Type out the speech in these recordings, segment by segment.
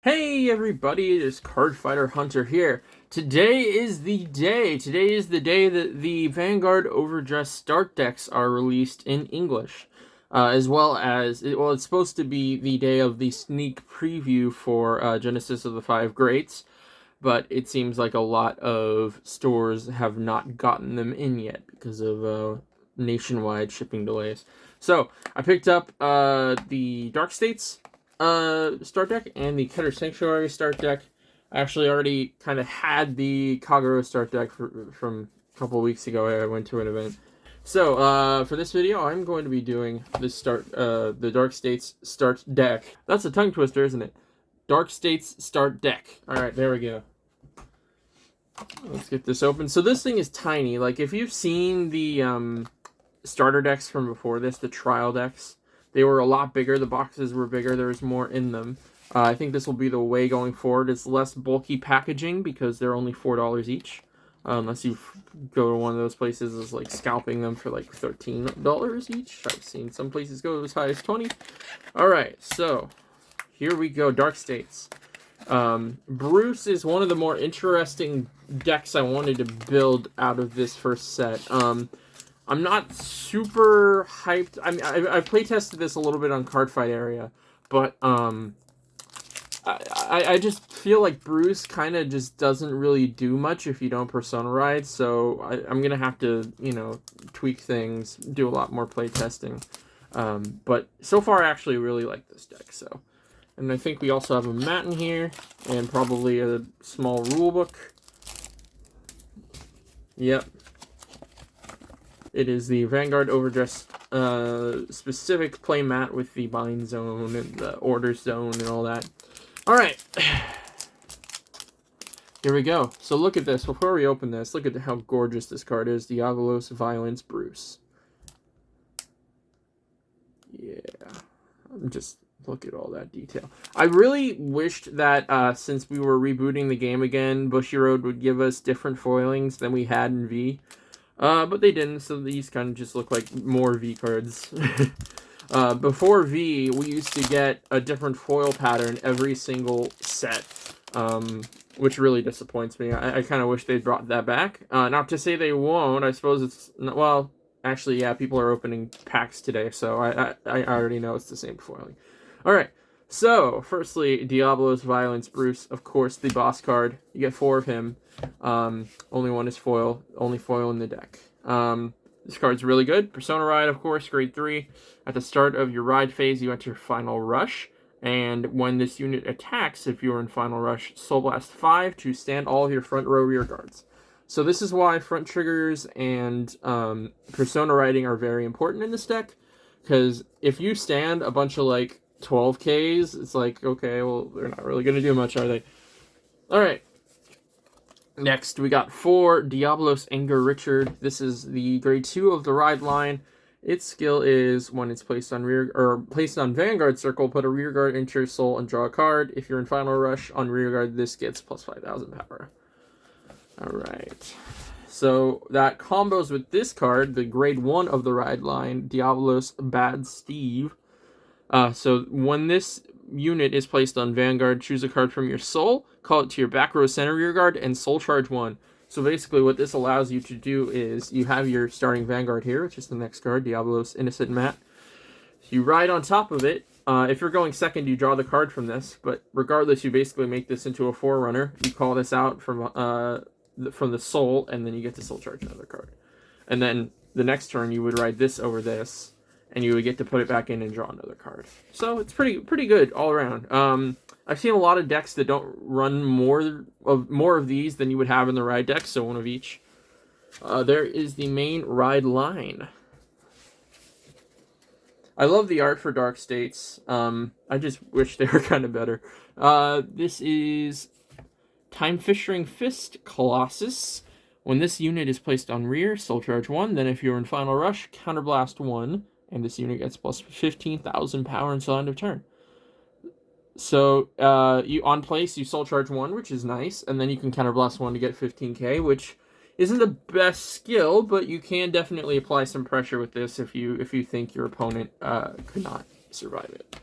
Hey everybody, it is Cardfighter Hunter here. Today is the day. Today is the day that the Vanguard overdress start decks are released in English. As well as, it's supposed to be the day of the sneak preview for Genesis of the Five Greats, but it seems like a lot of stores have not gotten them in yet because of nationwide shipping delays. So, I picked up the Dark States start deck and the Keter Sanctuary start deck. I actually already kind of had the Kagero start deck from a couple of weeks ago. I went to an event. So, for this video, I'm going to be doing the Dark States start deck. That's a tongue twister, isn't it? Dark States start deck. Alright, there we go. Let's get this open. So this thing is tiny. Like, if you've seen the starter decks from before this, the trial decks, they were a lot bigger. The boxes were bigger. There was more in them. I think this will be the way going forward. It's less bulky packaging because they're only $4 each. Unless you go to one of those places is like scalping them for like $13 each. I've seen some places go as high as 20. Alright, so here we go. Dark States. Bruce is one of the more interesting decks I wanted to build out of this first set. I'm not super hyped. I mean, I've playtested this a little bit on Cardfight area, but I just feel like Bruce kind of just doesn't really do much if you don't Persona Ride, so I'm going to have to, tweak things, do a lot more playtesting. But so far I actually really like this deck, so. And I think we also have a mat in here, and probably a small rule book. Yep. It is the Vanguard overdress specific play mat with the bind zone and the order zone and all that. Alright. Here we go. So look at this. Before we open this, look at how gorgeous this card is. Diabolos Violence Bruce. Yeah. Look at all that detail. I really wished that since we were rebooting the game again, Bushiroad would give us different foilings than we had in V. But they didn't, so these kind of just look like more V cards. Before V, we used to get a different foil pattern every single set, which really disappoints me. I kind of wish they brought that back. Not to say they won't. I suppose it's... Well, actually, yeah, people are opening packs today, so I already know it's the same foiling. Alright, so, firstly, Diabolos Violence Bruce, of course, the boss card. You get 4 of him. Only one is foil. Only foil in the deck. This card's really good. Persona Ride, of course, grade 3. At the start of your ride phase, you enter Final Rush. And when this unit attacks, if you're in Final Rush, Soul Blast 5 to stand all of your front row rear guards. So this is why front triggers and Persona Riding are very important in this deck. Because if you stand a bunch of, like, 12Ks, it's like, okay, well, they're not really going to do much, are they? Alright. Next, we got 4 Diabolos Anger Richard. This is the grade 2 of the ride line. Its skill is when it's placed on Vanguard circle, put a rear guard into your soul and draw a card. If you're in Final Rush on rear guard, this gets plus 5,000 power. Alright. So that combos with this card, the grade 1 of the ride line, Diabolos Bad Steve. So when this unit is placed on Vanguard, choose a card from your soul, call it to your back row center rear guard, and soul charge 1. So basically what this allows you to do is you have your starting Vanguard here, which is the next card, Diabolos Innocent Mat. You ride on top of it. If you're going second, you draw the card from this, but regardless, you basically make this into a forerunner. You call this out from the soul, and then you get to soul charge another card. And then the next turn, you would ride this over this, and you would get to put it back in and draw another card. So it's pretty good all around. I've seen a lot of decks that don't run more of these than you would have in the ride deck, so one of each. There is the main ride line. I love the art for Dark States. I just wish they were kind of better. This is Time Fishing Fist Colossus. When this unit is placed on rear, soul charge 1. Then if you're in Final Rush, counterblast 1. And this unit gets plus 15,000 power until end of turn. So, you on place, you soul charge 1, which is nice. And then you can counterblast 1 to get 15k, which isn't the best skill, but you can definitely apply some pressure with this if you think your opponent could not survive it.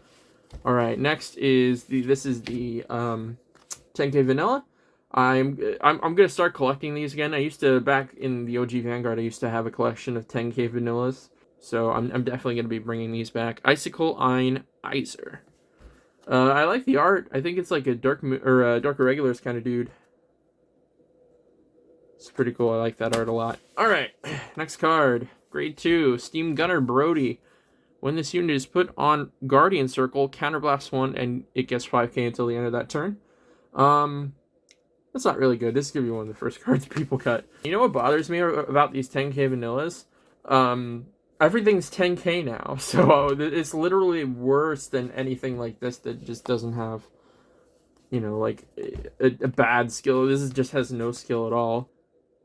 All right, next is this is the 10K vanilla. I'm gonna start collecting these again. I used to, back in the OG Vanguard, I used to have a collection of 10K vanillas. So I'm definitely gonna be bringing these back. Icicle Ein Iser. I like the art. I think it's like a dark irregulars kind of dude. It's pretty cool. I like that art a lot. All right, next card. Grade 2, Steam Gunner Brody. When this unit is put on Guardian Circle, counterblast 1, and it gets 5k until the end of that turn. That's not really good. This is going to be one of the first cards people cut. You know what bothers me about these 10k vanillas? Everything's 10k now, so it's literally worse than anything like this that just doesn't have, you know, like a bad skill. This just has no skill at all.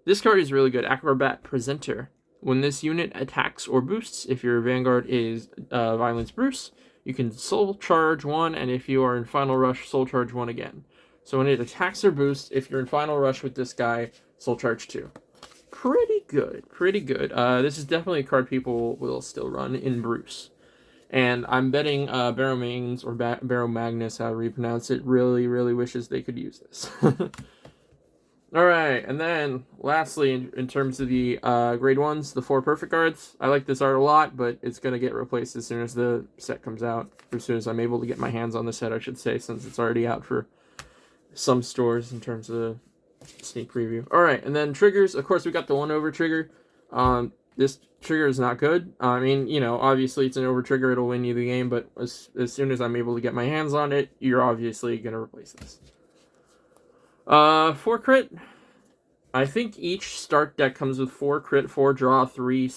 This card is really good. Acrobat Presenter. When this unit attacks or boosts, if your Vanguard is Violence Bruce, you can Soul Charge 1, and if you are in Final Rush, Soul Charge 1 again. So when it attacks or boosts, if you're in Final Rush with this guy, Soul Charge 2. Pretty good, pretty good. This is definitely a card people will still run in Bruce. And I'm betting Barrow Magnus, or Barrow Magnus, however you pronounce it, really, really wishes they could use this. All right, and then lastly, in terms of the grade 1s, the 4 perfect cards. I like this art a lot, but it's going to get replaced as soon as the set comes out. Or as soon as I'm able to get my hands on the set, I should say, since it's already out for some stores in terms of the sneak preview. All right, and then triggers. Of course, we got the 1 over trigger. This trigger is not good. I mean, you know, obviously it's an over trigger. It'll win you the game, but as soon as I'm able to get my hands on it, you're obviously going to replace this. 4 crit. I think each start deck comes with 4 crit, 4 draw, 3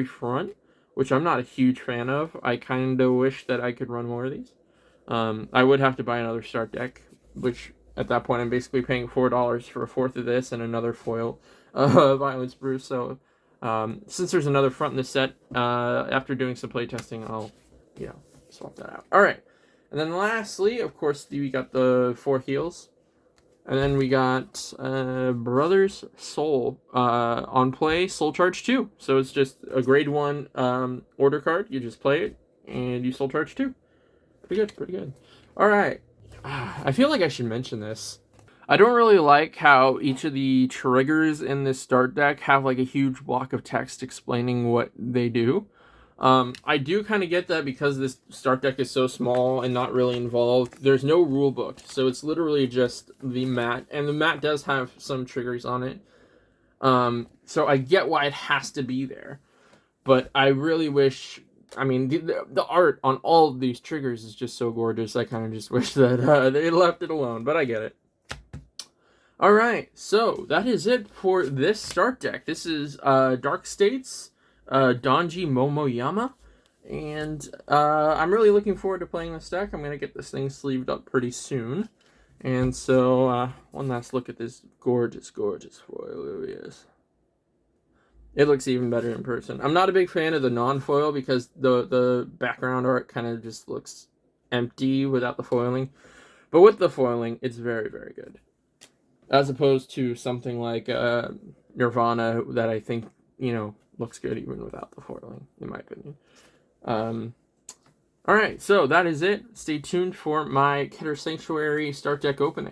front, which I'm not a huge fan of. I kind of wish that I could run more of these. I would have to buy another start deck, which at that point I'm basically paying $4 for a 4th of this and another foil Violence Bruce. So since there's another front in the set, after doing some playtesting, I'll, you know, swap that out. All right, and then lastly, of course, we got the 4 heals. And then we got Brother's Soul on play, Soul Charge 2. So it's just a grade 1 order card. You just play it, and you Soul Charge 2. Pretty good, pretty good. All right. I feel like I should mention this. I don't really like how each of the triggers in this start deck have like a huge block of text explaining what they do. I do kind of get that because this start deck is so small and not really involved. There's no rule book, so it's literally just the mat, and the mat does have some triggers on it. So I get why it has to be there, but I really wish. I mean, the art on all of these triggers is just so gorgeous. I kind of just wish that they left it alone, but I get it. All right, so that is it for this start deck. This is Dark States. Donji Momoyama, and I'm really looking forward to playing this deck. I'm going to get this thing sleeved up pretty soon, and so one last look at this gorgeous, gorgeous foil. There he is. It looks even better in person. I'm not a big fan of the non-foil because the background art kind of just looks empty without the foiling, but with the foiling, it's very, very good, as opposed to something like Nirvana that I think, you know, looks good even without the foiling, in my opinion. Alright, so that is it. Stay tuned for my Keter Sanctuary start deck opening.